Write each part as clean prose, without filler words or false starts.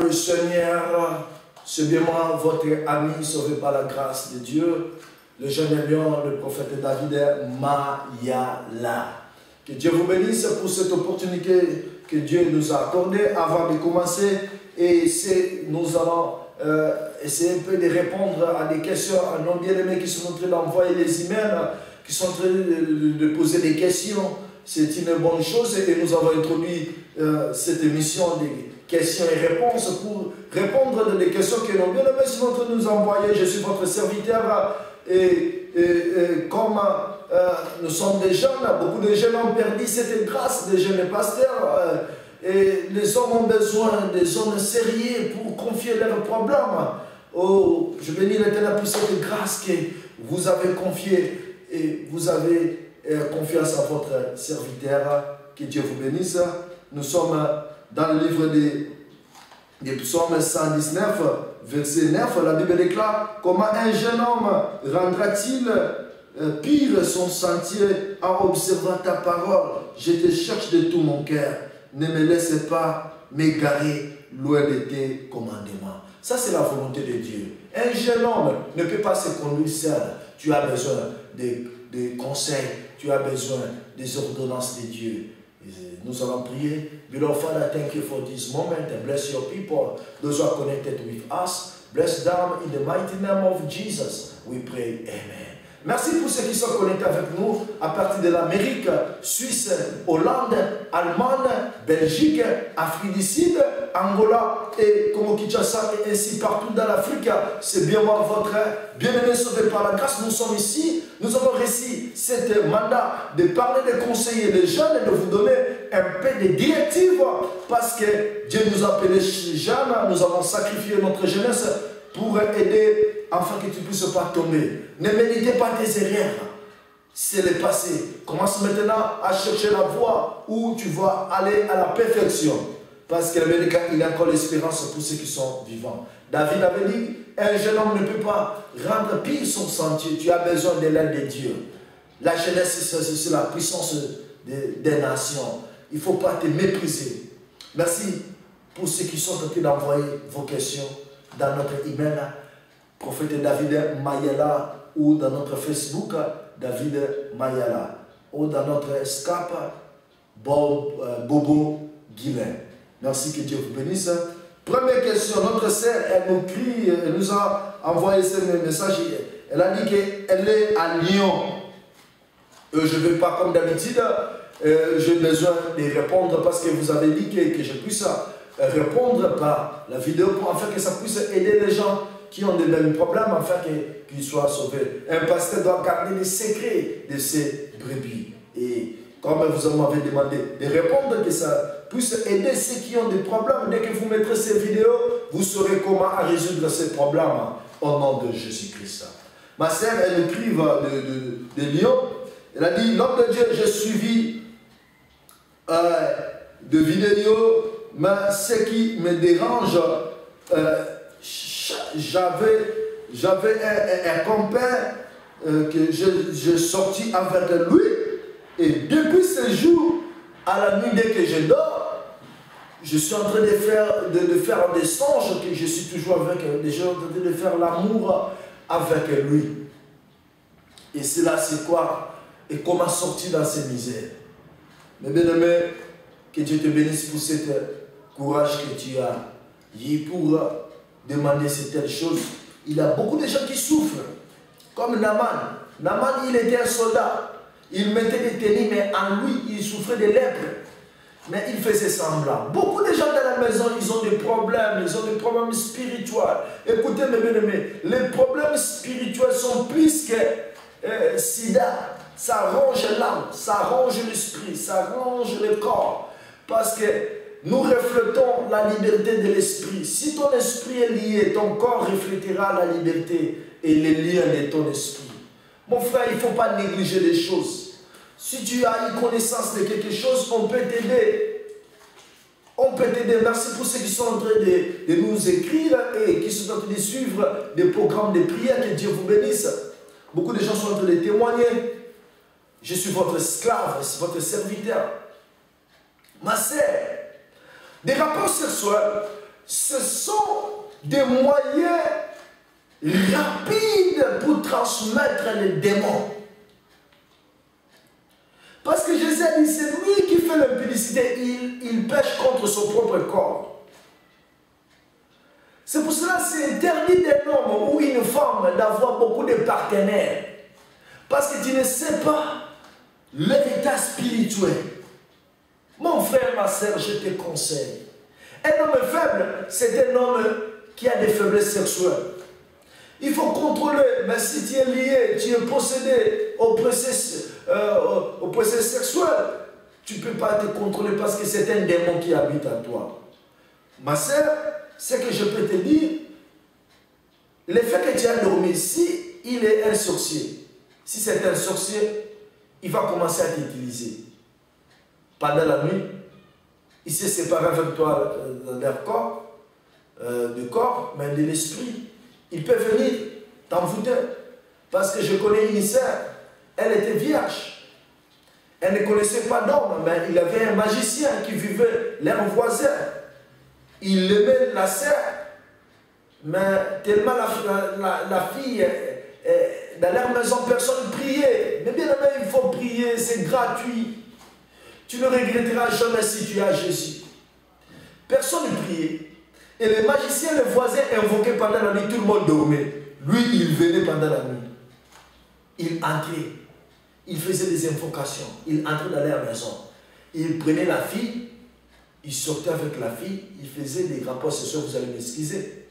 le Seigneur, c'est bien moi, votre ami sauvé par la grâce de Dieu, le jeune lion, le prophète David Mayala. Que Dieu vous bénisse pour cette opportunité que Dieu nous a accordée avant de commencer. Et nous allons essayer un peu de répondre à des questions à nos bien-aimés qui sont en train d'envoyer les emails, qui sont en train de poser des questions. C'est une bonne chose et nous avons introduit cette émission des questions et réponses pour répondre à des questions que nos bien-aimés sont en train de nous envoyer. Je suis votre serviteur et comme nous sommes des jeunes, beaucoup de jeunes ont perdu cette grâce des jeunes pasteurs et les hommes ont besoin des hommes sérieux pour confier leurs problèmes. Oh, je bénis l'Éternel pour cette grâce que vous avez confiée et vous avez confiance à votre serviteur. Que Dieu vous bénisse. Nous sommes dans le livre des psaumes 119, verset 9. La Bible déclare: comment un jeune homme rendra-t-il pire son sentier en observant ta parole? Je te cherche de tout mon cœur. Ne me laisse pas m'égarer loin de tes commandements. Ça, c'est la volonté de Dieu. Un jeune homme ne peut pas se conduire seul. Tu as besoin de conseils, tu as besoin des ordonnances de Dieu. Nous allons prier. Beloved Father, thank you for this moment and bless your people, those who are connected with us. Bless them in the mighty name of Jesus. We pray. Amen. Merci pour ceux qui sont connectés avec nous à partir de l'Amérique, Suisse, Hollande, Allemagne, Belgique, Afrique du Sud, Angola et Congo-Kinshasa et ainsi partout dans l'Afrique. C'est bien moi, votre bien-aimé sauvé par la grâce. Nous sommes ici, nous avons reçu ce mandat de parler, de conseiller les jeunes et de vous donner un peu de directives parce que Dieu nous a appelés jeunes, nous avons sacrifié notre jeunesse pour aider afin que tu ne puisses pas tomber. Ne méditez pas tes erreurs. C'est le passé. Commence maintenant à chercher la voie où tu vas aller à la perfection. Parce que il y a encore l'espérance pour ceux qui sont vivants. David avait dit, un jeune homme ne peut pas rendre pire son sentier. Tu as besoin de l'aide de Dieu. La jeunesse, c'est la puissance des nations. Il ne faut pas te mépriser. Merci pour ceux qui sont en train d'envoyer vos questions dans notre email, prophète David Mayala, ou dans notre Facebook, David Mayala, ou dans notre Skype, Bobo Guilain. Merci, que Dieu vous bénisse. Première question, notre sœur, elle nous crie, elle nous a envoyé ce message, elle a dit qu'elle est à Lyon. Je ne vais pas comme d'habitude, j'ai besoin de répondre parce que vous avez dit que je puisse répondre par la vidéo pour afin que ça puisse aider les gens qui ont des mêmes problèmes afin qu'ils soient sauvés. Un pasteur doit garder les secrets de ses brebis. Et comme vous m'avez demandé de répondre, que ça puisse aider ceux qui ont des problèmes. Dès que vous mettrez ces vidéos, vous saurez comment résoudre ces problèmes au nom de Jésus-Christ. Ma sœur, elle écrive de Lyon. Elle a dit, l'homme de Dieu, j'ai suivi de vidéos, mais ce qui me dérange, j'avais un compère que j'ai sorti avec lui, et depuis ce jour, à la nuit dès que je dors, je suis en train de faire des songes, que je suis toujours avec des gens, en train de faire l'amour avec lui. Et cela, c'est quoi? Et comment sortir dans ces misères? Mais bien aimé, que Dieu te bénisse pour ce courage que tu as eu pour demander cette chose. Il y a beaucoup de gens qui souffrent, comme Naaman. Naaman, il était un soldat. Il mettait des tenues, mais en lui, il souffrait de lèpre. Mais il faisait semblant. Beaucoup de gens dans la maison, ils ont des problèmes spirituels. Écoutez, mes bien-aimés, les problèmes spirituels sont plus que sida. Ça ronge l'âme, ça ronge l'esprit, ça ronge le corps. Parce que nous reflétons la liberté de l'esprit. Si ton esprit est lié, ton corps reflétera la liberté et les liens de ton esprit. Mon frère, il ne faut pas négliger les choses. Si tu as une connaissance de quelque chose, on peut t'aider. On peut t'aider. Merci pour ceux qui sont en train de nous écrire et qui sont en train de suivre des programmes de prière. Que Dieu vous bénisse. Beaucoup de gens sont en train de témoigner. Je suis votre esclave, votre serviteur. Ma sœur, des rapports sexuels, ce sont des moyens rapides pour transmettre les démons. Parce que Jésus a dit, c'est lui qui fait l'impudicité, il pêche contre son propre corps. C'est pour cela que c'est interdit d'un homme ou une femme d'avoir beaucoup de partenaires. Parce que tu ne sais pas leur état spirituel. Mon frère, ma soeur, je te conseille. Un homme faible, c'est un homme qui a des faiblesses sexuelles. Il faut contrôler, mais si tu es lié, tu es possédé au procès sexuel, tu ne peux pas te contrôler parce que c'est un démon qui habite en toi. Ma soeur, ce que je peux te dire, le fait que tu as dormi, si il est un sorcier, si c'est un sorcier, il va commencer à t'utiliser. Pendant la nuit, il s'est séparé avec toi de corps, mais de l'esprit. Il peut venir t'envoûter. Parce que je connais une sœur, elle était vierge. Elle ne connaissait pas d'homme, mais il avait un magicien qui vivait leur voisin. Il aimait la sœur, mais tellement la fille, dans leur maison, personne ne priait. Mais bien aimé, il faut prier, c'est gratuit. Tu ne regretteras jamais si tu as Jésus. Personne ne priait. Et les magiciens, les voisins invoquaient pendant la nuit, tout le monde dormait. Lui, il venait pendant la nuit. Il entrait. Il faisait des invocations. Il entrait dans leur maison. Il prenait la fille. Il sortait avec la fille. Il faisait des rapports sexuels, vous allez m'excuser.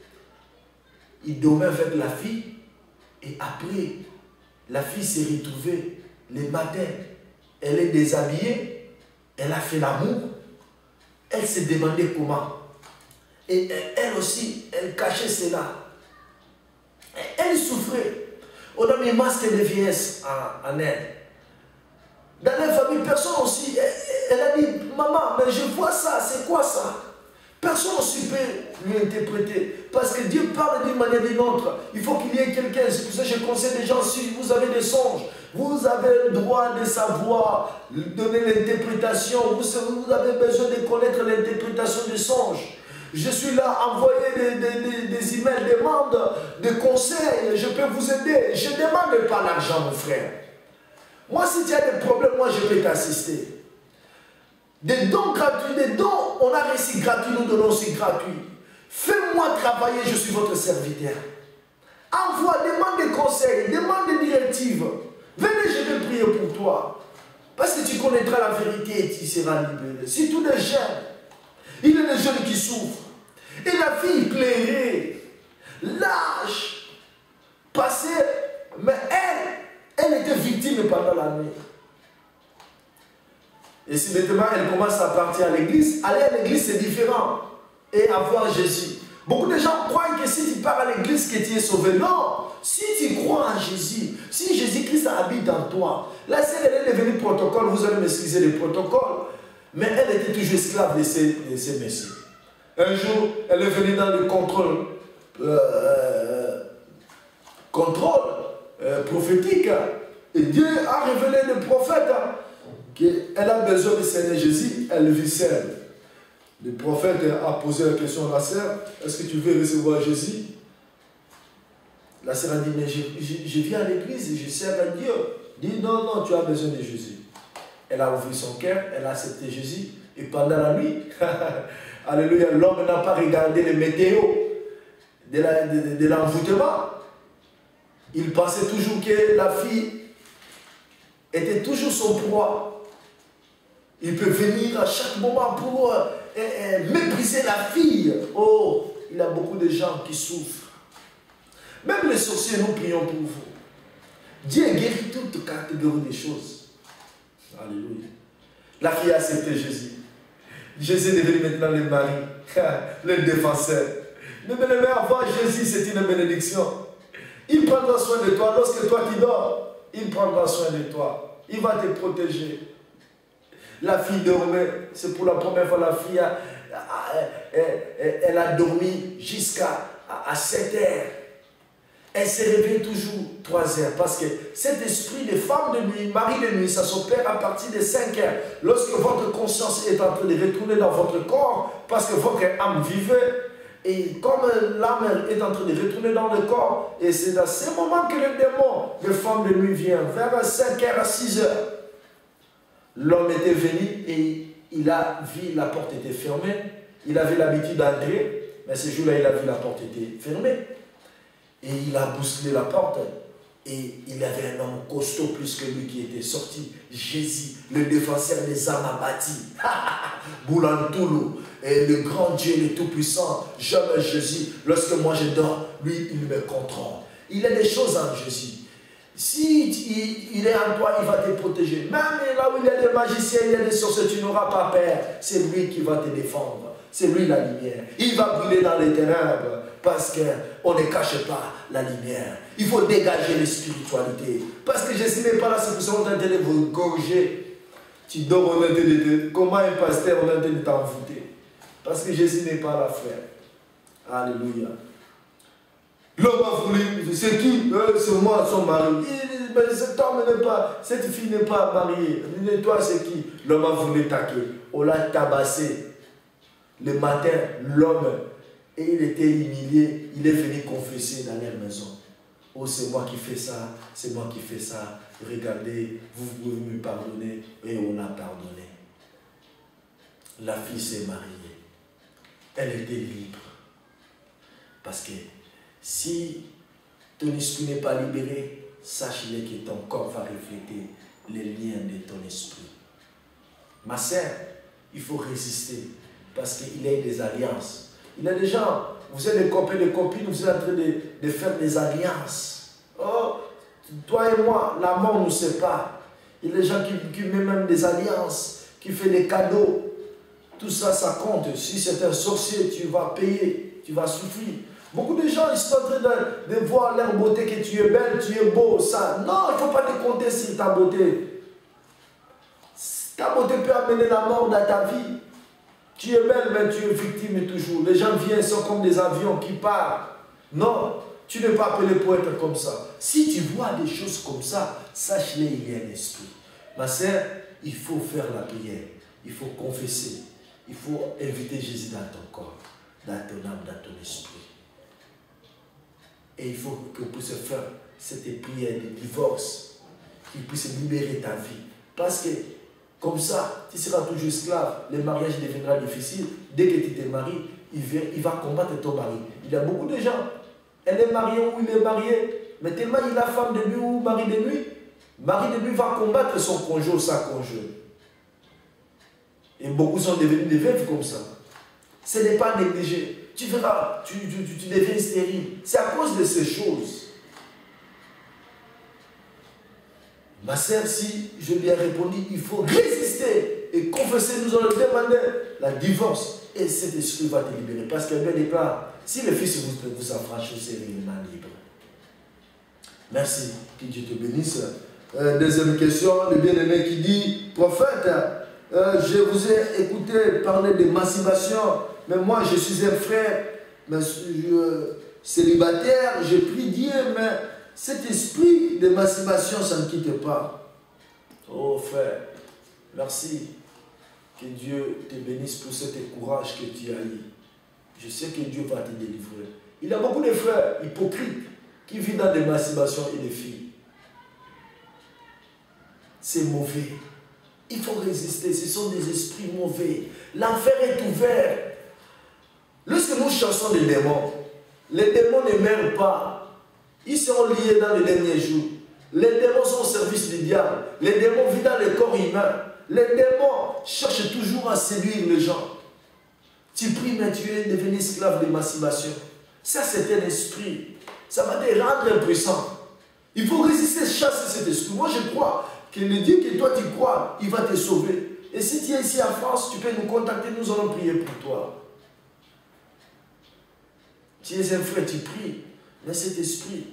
Il dormait avec la fille. Et après, la fille s'est retrouvée le matin. Elle est déshabillée. Elle a fait l'amour. Elle s'est demandé comment. Et elle aussi, elle cachait cela. Elle souffrait. On a mis un masque de vieillesse en elle. Dans la famille, personne aussi, elle a dit, maman, mais je vois ça, c'est quoi ça? Personne aussi peut lui interpréter. Parce que Dieu parle d'une manière ou d'une autre. Il faut qu'il y ait quelqu'un. C'est pour ça que je conseille des gens, si vous avez des songes, vous avez le droit de savoir, donner l'interprétation. Vous avez besoin de connaître l'interprétation des songes. Je suis là à envoyer des emails, des demandes, des conseils. Je peux vous aider. Je ne demande pas l'argent, mon frère. Moi, si tu as des problèmes, moi, je peux t'assister. Des dons gratuits, des dons, on a réussi gratuit, nous donnons aussi gratuit. Fais-moi travailler, je suis votre serviteur. Envoie, demande des conseils, demande des directives. Venez, je vais prier pour toi. Parce que tu connaîtras la vérité et tu seras libéré. Si tous les jeunes, il y a des jeunes qui souffrent. Et la fille plairait, lâche, passée, mais elle était victime pendant la nuit. Et si maintenant elle commence à partir à l'église, aller à l'église c'est différent. Et avoir Jésus. Beaucoup de gens croient que si tu pars à l'église que tu es sauvé. Non, si tu crois en Jésus, si Jésus-Christ habite en toi, la sœur elle est devenue protocole, vous allez m'excuser les protocoles, mais elle était toujours esclave de ces messieurs. Un jour, elle est venue dans le contrôle prophétique. Et Dieu a révélé le prophète qu'elle a besoin de Seigneur Jésus, elle vit seule. Le prophète a posé la question à la sœur, est-ce que tu veux recevoir Jésus? La sœur a dit, mais je viens à l'église et je sers à Dieu. Dit, non, non, tu as besoin de Jésus. Elle a ouvert son cœur, elle a accepté Jésus. Et pendant la nuit, alléluia, l'homme n'a pas regardé les météos de l'envoûtement. Il pensait toujours que la fille était toujours son proie. Il peut venir à chaque moment pour mépriser la fille. Oh, il y a beaucoup de gens qui souffrent. Même les sorciers, nous prions pour vous. Dieu guérit toute catégorie des choses. Alléluia. La fille a accepté Jésus. Jésus est devenu maintenant le mari, le défenseur. Mais avoir Jésus, c'est une bénédiction. Il prendra soin de toi. Lorsque toi tu dors, il prendra soin de toi. Il va te protéger. La fille dormait. C'est pour la première fois la fille elle a dormi jusqu'à 7 heures. Elle se réveille toujours 3 heures. Parce que cet esprit de femme de nuit, mari de nuit, ça s'opère à partir de 5 heures. Lorsque votre conscience est en train de retourner dans votre corps, parce que votre âme vivait, Et comme l'âme est en train de retourner dans le corps, et c'est dans ce moment que le démon de femme de nuit vient, vers 5h à 6h. L'homme était venu et il a vu la porte était fermée. Il avait l'habitude d'entrer, mais ce jour-là, il a vu la porte était fermée. Et il a bousculé la porte. Et il y avait un homme costaud plus que lui qui était sorti. Jésus, le défenseur des âmes abattues. Boulantoulou. Et le grand Dieu, le Tout-Puissant. Jamais Jésus. Lorsque moi je dors, lui, il me contrôle. Il y a des choses en Jésus. Si il est en toi, il va te protéger. Même là où il y a des magiciens, il y a des sorciers, tu n'auras pas peur. C'est lui qui va te défendre. C'est lui la lumière. Il va brûler dans les ténèbres. Parce qu'on ne cache pas la lumière. Il faut dégager les spiritualités. Parce que Jésus n'est pas là, c'est pour ça qu'on est en train de vous gorger. Tu dors, on est en train de... Comment un pasteur, on est en train de t'envoûter? Parce que Jésus n'est pas là, frère. Alléluia. L'homme a voulu, c'est qui? C'est moi, son mari. Cet homme n'est pas, cette fille n'est pas mariée. Et toi, c'est qui? L'homme a voulu taquer. On l'a tabassé. Le matin, l'homme, et il était humilié. Il est venu confesser dans leur maison. Oh, c'est moi qui fais ça, c'est moi qui fais ça. Regardez, vous pouvez me pardonner. Et on a pardonné. La fille s'est mariée. Elle était libre. Parce que si ton esprit n'est pas libéré, sache-le que ton corps va refléter les liens de ton esprit. Ma sœur, il faut résister parce qu'il y a des alliances. Il y a des gens, vous êtes des copains, des copines, vous êtes en train de faire des alliances. Oh, toi et moi, la mort nous sépare. Il y a des gens qui mettent même des alliances, qui font des cadeaux. Tout ça, ça compte. Si c'est un sorcier, tu vas payer, tu vas souffrir. Beaucoup de gens, ils sont en train de voir leur beauté, que tu es belle, tu es beau, ça. Non, il ne faut pas te compter sur ta beauté. Ta beauté peut amener la mort dans ta vie. Tu es belle, mais tu es victime toujours. Les gens viennent, sont comme des avions qui partent. Non, tu n'es pas appelé pour être comme ça. Si tu vois des choses comme ça, sache-le, il y a un esprit. Ma sœur, il faut faire la prière. Il faut confesser. Il faut inviter Jésus dans ton corps, dans ton âme, dans ton esprit. Et il faut que vous puissiez faire cette prière de divorce, qu'il puisse libérer ta vie. Parce que, comme ça, tu seras toujours esclave. Le mariage deviendra difficile. Dès que tu te maries, il va combattre ton mari. Il y a beaucoup de gens. Elle est mariée ou il est marié, mais tellement il a femme de nuit ou mari de nuit. Mari de nuit va combattre son conjoint ou sa conjointe. Et beaucoup sont devenus des veuves comme ça. Ce n'est pas négligé. Tu verras, tu deviens stérile. C'est à cause de ces choses. Ma sœur, si je lui ai répondu, il faut résister et confesser, nous allons demander la divorce. Et cet esprit va te libérer. Parce que bien départ, si le Fils vous affranchit, c'est réellement libre. Merci. Que Dieu te bénisse. Deuxième question, le bien-aimé qui dit, prophète, je vous ai écouté parler de masturbation, mais moi je suis un frère célibataire, je prie Dieu, mais cet esprit de masturbation, ça ne quitte pas. Oh frère, merci. Que Dieu te bénisse pour ce courage que tu as eu. Je sais que Dieu va te délivrer. Il y a beaucoup de frères hypocrites qui vivent dans des masturbations et des filles. C'est mauvais. Il faut résister, ce sont des esprits mauvais. L'enfer est ouvert. Lorsque nous chassons les démons ne meurent pas. Ils seront liés dans les derniers jours. Les démons sont au service du diable. Les démons vivent dans le corps humain. Les démons cherchent toujours à séduire les gens. Tu pries, mais tu es devenu esclave de masturbation. Ça, c'est un esprit. Ça va te rendre impuissant. Il faut résister, chasser cet esprit. Moi, je crois que le Dieu que toi tu crois, il va te sauver. Et si tu es ici en France, tu peux nous contacter, nous allons prier pour toi. Tu es un frère, tu pries, mais cet esprit,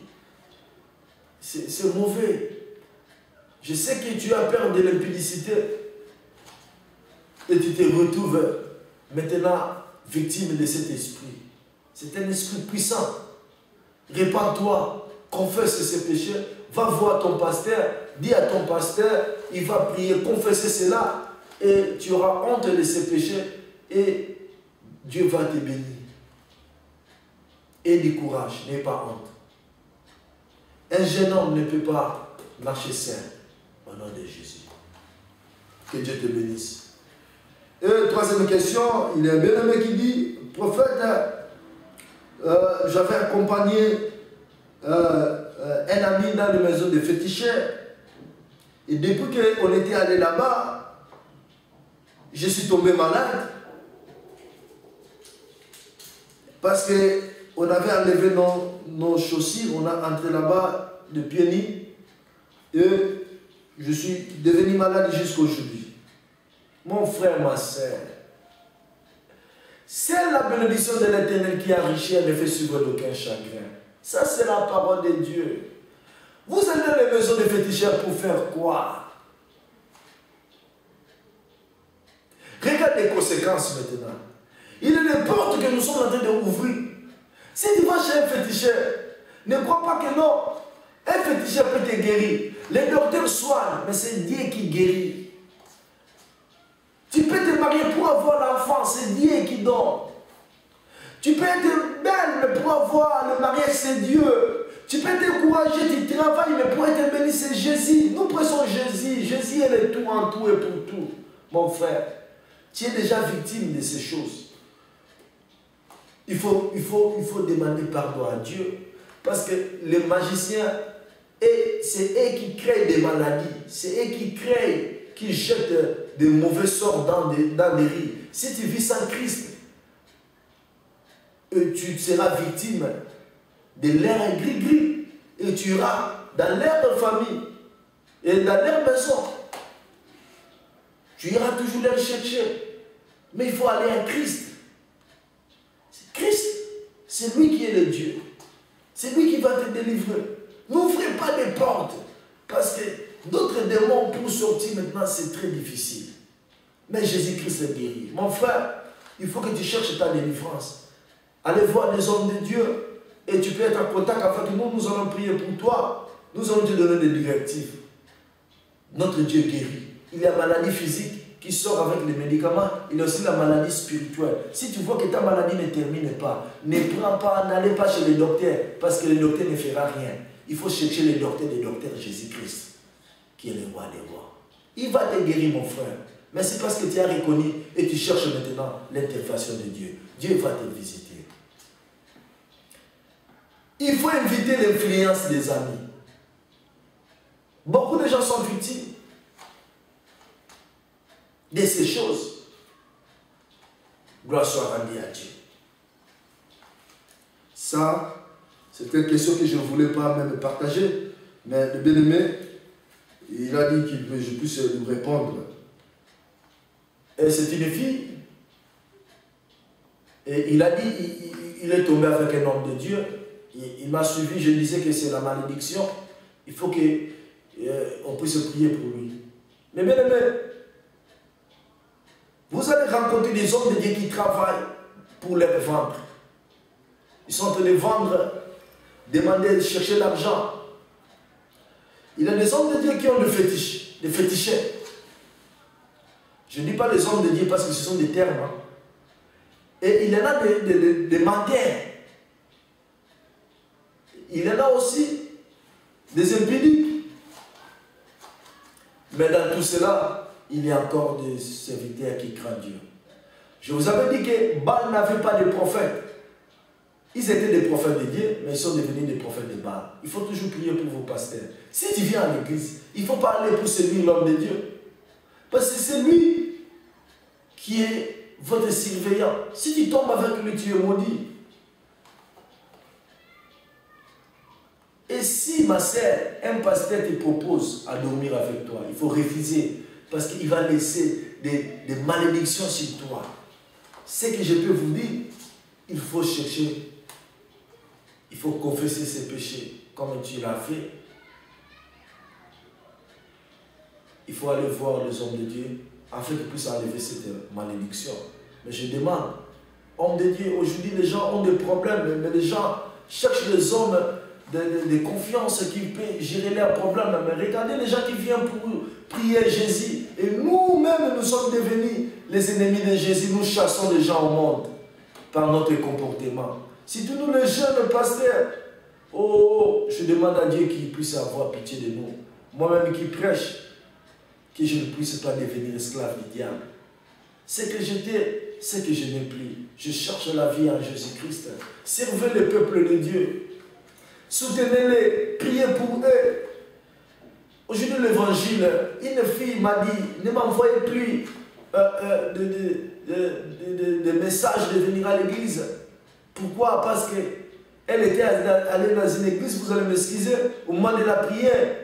c'est mauvais. Je sais que tu as peur de l'impudicité et tu te retrouves maintenant victime de cet esprit. C'est un esprit puissant. Répands-toi, confesse ses péchés, va voir ton pasteur, dis à ton pasteur, il va prier, confesser cela et tu auras honte de ses péchés et Dieu va te bénir. Aie du courage, n'aie pas honte. Un jeune homme ne peut pas marcher seul au nom de Jésus. Que Dieu te bénisse. Et troisième question, il y a un bien-aimé qui dit, prophète, j'avais accompagné un ami dans la maison de féticheurs. Et depuis qu'on était allé là-bas, je suis tombé malade. Parce qu'on avait enlevé nos chaussures, on a entré là-bas de pieds nus. Et je suis devenu malade jusqu'à aujourd'hui. Mon frère, ma soeur, c'est la bénédiction de l'Éternel qui enrichit et ne fait suivre d'aucun chagrin. Ça, c'est la parole de Dieu. Vous allez dans les maisons de féticheurs pour faire quoi? Regarde les conséquences maintenant. Il y a des portes que nous sommes en train d'ouvrir. Si tu vas chez un féticheur, ne crois pas que non. Un féticheur peut te guérir. Les docteurs soignent, mais c'est Dieu qui guérit. Tu peux te marier pour avoir l'enfant, c'est Dieu qui donne. Tu peux être belle, mais pour avoir le mariage, c'est Dieu. Tu peux t'encourager, tu travailles, mais pour être béni, c'est Jésus. Nous pressons Jésus. Jésus, elle est tout en tout et pour tout. Mon frère, tu es déjà victime de ces choses. Il faut demander pardon à Dieu. Parce que les magiciens, c'est eux qui créent des maladies. C'est eux qui créent, qui jettent des mauvais sorts dans les riz. Si tu vis sans Christ, tu seras victime de l'air gris-gris. Et tu iras dans l'air de famille et dans leur maison. Tu iras toujours les chercher. Mais il faut aller à Christ. Christ, c'est lui qui est le Dieu. C'est lui qui va te délivrer. N'ouvrez pas des portes. Parce que d'autres démons pour sortir maintenant, c'est très difficile. Mais Jésus-Christ est guéri. Mon frère, il faut que tu cherches ta délivrance. Allez voir des hommes de Dieu. Et tu peux être en contact avec nous. Nous allons prier pour toi. Nous allons te donner des directives. Notre Dieu guérit. Il y a maladie physique qui sort avec les médicaments. Il y a aussi la maladie spirituelle. Si tu vois que ta maladie ne termine pas, ne prends pas, n'allez pas chez les docteurs. Parce que le docteur ne fera rien. Il faut chercher le docteur des docteurs, Jésus-Christ, qui est le roi des rois. Il va te guérir, mon frère. Mais c'est parce que tu as reconnu et tu cherches maintenant l'intervention de Dieu. Dieu va te visiter. Il faut éviter l'influence des amis. Beaucoup de gens sont victimes de ces choses. Gloire soit rendue à Dieu. Ça, c'est une question que je ne voulais pas même partager, mais le bien-aimé, il a dit que je puisse lui répondre. Et c'est une fille, et il a dit, il est tombé avec un homme de Dieu, il m'a suivi, je disais que c'est la malédiction, il faut qu'on puisse prier pour lui. Mais bien aimé, vous allez rencontrer des hommes de Dieu qui travaillent pour les vendre. Ils sont en train de vendre, demander, chercher l'argent. Il y a des hommes de Dieu qui ont des féticheurs. Je ne dis pas les hommes de Dieu parce que ce sont des termes. Hein. Et il y en a des menteurs. Il y en a aussi des impédiques. Mais dans tout cela, il y a encore des serviteurs qui craignent Dieu. Je vous avais dit que Baal n'avait pas de prophètes. Ils étaient des prophètes de Dieu, mais ils sont devenus des prophètes de Baal. Il faut toujours prier pour vos pasteurs. Si tu viens à l'église, il faut parler pour celui, l'homme de Dieu. Parce que c'est lui qui est votre surveillant. Si tu tombes avec lui, tu es maudit. Et si, ma sœur, un pasteur te propose à dormir avec toi, il faut refuser. Parce qu'il va laisser des malédictions sur toi. Ce que je peux vous dire, il faut chercher. Il faut confesser ses péchés comme tu l'as fait. Il faut aller voir les hommes de Dieu afin qu'ils puissent enlever cette malédiction. Mais je demande, hommes de Dieu, aujourd'hui les gens ont des problèmes, mais les gens cherchent les hommes de confiance qui peuvent gérer leurs problèmes. Mais regardez les gens qui viennent pour prier Jésus. Et nous-mêmes, nous sommes devenus les ennemis de Jésus. Nous chassons les gens au monde par notre comportement. Si tous nous les jeunes pasteurs, oh, je demande à Dieu qu'il puisse avoir pitié de nous. Moi-même qui prêche, que je ne puisse pas devenir esclave du diable. Ce que j'étais, ce que je n'ai plus. Je cherche la vie en Jésus-Christ. Servez le peuple de Dieu. Soutenez-les, priez pour eux. Aujourd'hui, l'évangile, une fille m'a dit, ne m'envoyez plus de messages de venir à l'église. Pourquoi? Parce qu'elle était allée dans une église, vous allez m'excuser, au moment de la prière,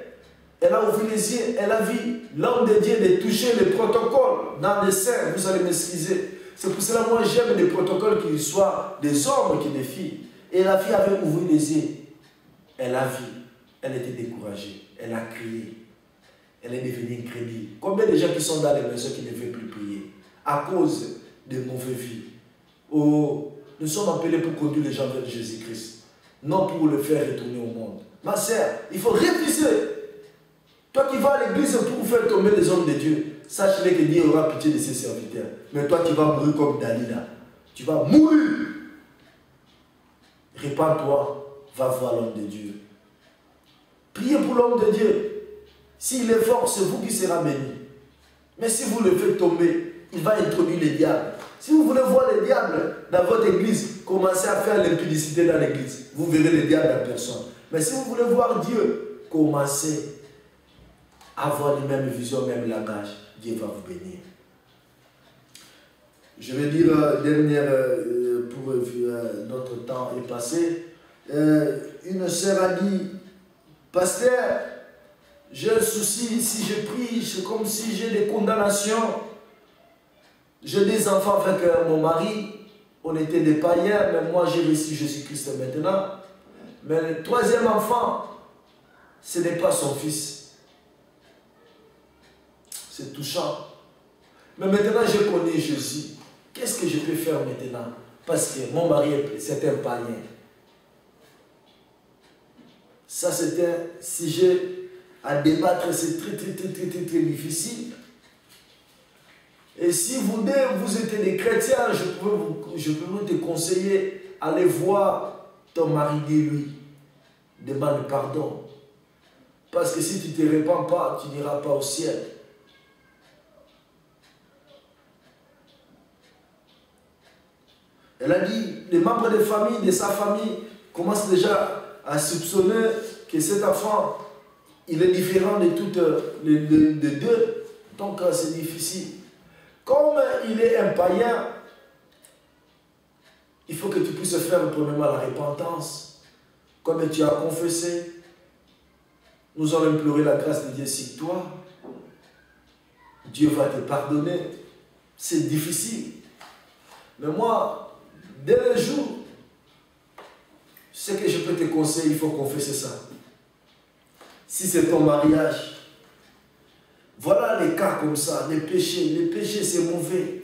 elle a ouvert les yeux, elle a vu l'homme de Dieu de toucher les protocoles dans les saints, vous allez m'excuser. C'est pour cela que moi j'aime les protocoles qu'ils soient des hommes que des filles. Et la fille avait ouvert les yeux, elle a vu, elle était découragée, elle a crié. Elle est devenue incrédule. Combien de gens qui sont dans les maisons qui ne veulent plus prier à cause de mauvaises vies? Oh, nous sommes appelés pour conduire les gens vers Jésus-Christ, non pour le faire retourner au monde. Ma sœur, il faut refuser. Toi qui vas à l'église pour faire tomber les hommes de Dieu, sache-le que Dieu aura pitié de ses serviteurs. Mais toi tu vas mourir comme Dalila. Tu vas mourir. Répands-toi, va voir l'homme de Dieu. Priez pour l'homme de Dieu. S'il est fort, c'est vous qui serez béni. Mais si vous le faites tomber, il va introduire les diables. Si vous voulez voir les diables dans votre église, commencez à faire l'impudicité dans l'église. Vous verrez les diables en personne. Mais si vous voulez voir Dieu, commencez à avoir les mêmes visions, même langage. Dieu va vous bénir. Je vais dire, pour notre temps est passé, une sœur a dit, pasteur, j'ai un souci, si je prie, c'est comme si j'ai des condamnations. J'ai des enfants avec mon mari, on était des païens, mais moi j'ai reçu Jésus-Christ maintenant. Mais le troisième enfant, ce n'est pas son fils. C'est touchant. Mais maintenant je connais Jésus. Qu'est-ce que je peux faire maintenant? Parce que mon mari, c'est un païen. Ça, c'est un sujet à débattre, c'est très difficile. Et si vous êtes des chrétiens, je peux vous te conseiller, allez voir ton mari, dis-lui, demande pardon. Parce que si tu ne te répands pas, tu n'iras pas au ciel. Elle a dit, les membres de sa famille, commencent déjà à soupçonner que cet enfant, il est différent de toutes les deux, donc c'est difficile. Comme il est un païen, il faut que tu puisses faire premièrement la repentance. Comme tu as confessé, nous allons implorer la grâce de Dieu sur toi. Dieu va te pardonner. C'est difficile. Mais moi, dès le jour, ce que je peux te conseiller, il faut confesser ça. Si c'est ton mariage, voilà les cas comme ça, les péchés c'est mauvais.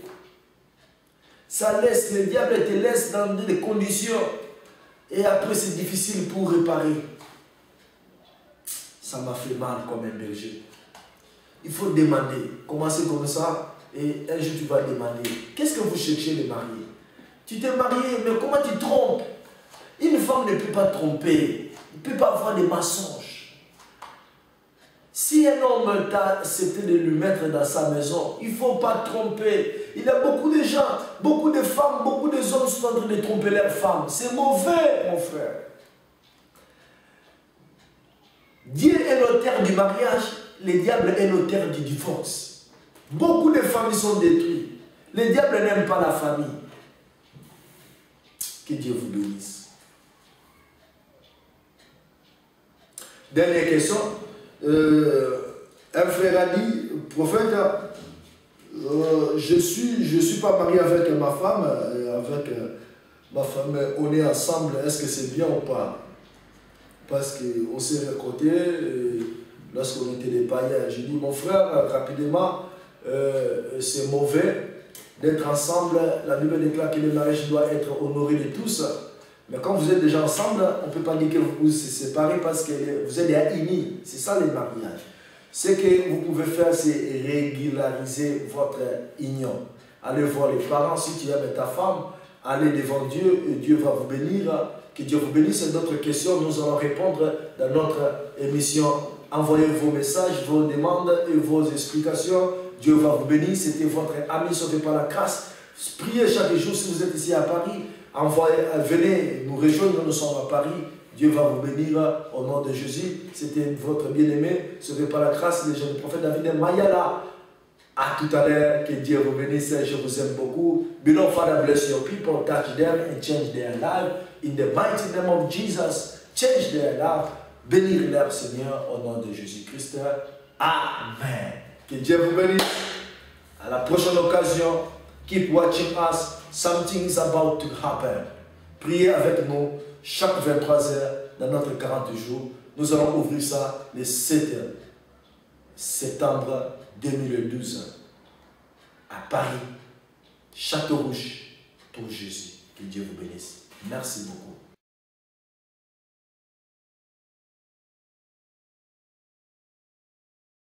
Ça laisse, le diable te laisse dans des conditions et après c'est difficile pour réparer. Ça m'a fait mal comme un berger. Il faut demander, commencer comme ça et un jour tu vas demander, qu'est-ce que vous cherchez les mariés? Tu t'es marié, mais comment tu trompes? Une femme ne peut pas tromper, ne peut pas avoir des mensonges. Si un homme t'a accepté de le mettre dans sa maison, il ne faut pas tromper. Il y a beaucoup de gens, beaucoup de femmes, beaucoup de hommes sont en train de tromper leurs femmes. C'est mauvais, mon frère. Dieu est l'auteur du mariage, le diable est l'auteur du divorce. Beaucoup de familles sont détruites. Le diable n'aime pas la famille. Que Dieu vous bénisse. Dernière question. Un frère a dit, prophète, je suis pas marié avec ma femme, on est ensemble, est-ce que c'est bien ou pas? Parce qu'on s'est rencontrés lorsqu'on était des païens. J'ai dit, mon frère, rapidement, c'est mauvais d'être ensemble. La Bible déclare que le mariage doit être honoré de tous. Mais quand vous êtes déjà ensemble, on ne peut pas dire que vous vous séparez parce que vous êtes unis. C'est ça le mariage. Ce que vous pouvez faire, c'est régulariser votre union. Allez voir les parents, si tu aimes ta femme, Allez devant Dieu et Dieu va vous bénir. Que Dieu vous bénisse. Et d'autres questions, nous allons répondre dans notre émission. Envoyez vos messages, vos demandes et vos explications. Dieu va vous bénir. C'était votre ami sauvé par la grâce. Priez chaque jour si vous êtes ici à Paris. Venez nous rejoindre, nous sommes à Paris. Dieu va vous bénir au nom de Jésus. C'était votre bien-aimé, sauvé par la grâce, le jeune prophète David Mayala. À tout à l'heure, que Dieu vous bénisse, je vous aime beaucoup. Beloved Father, bless your people, touch them and change their life. In the mighty name of Jesus, change their life. Bénir leur Seigneur au nom de Jésus-Christ. Amen. Que Dieu vous bénisse. À la prochaine occasion, keep watching us. Something is about to happen. Priez avec nous chaque 23 heures dans notre 40 jours. Nous allons ouvrir ça le 7 septembre 2012 à Paris, Château Rouge, pour Jésus. Que Dieu vous bénisse. Merci beaucoup.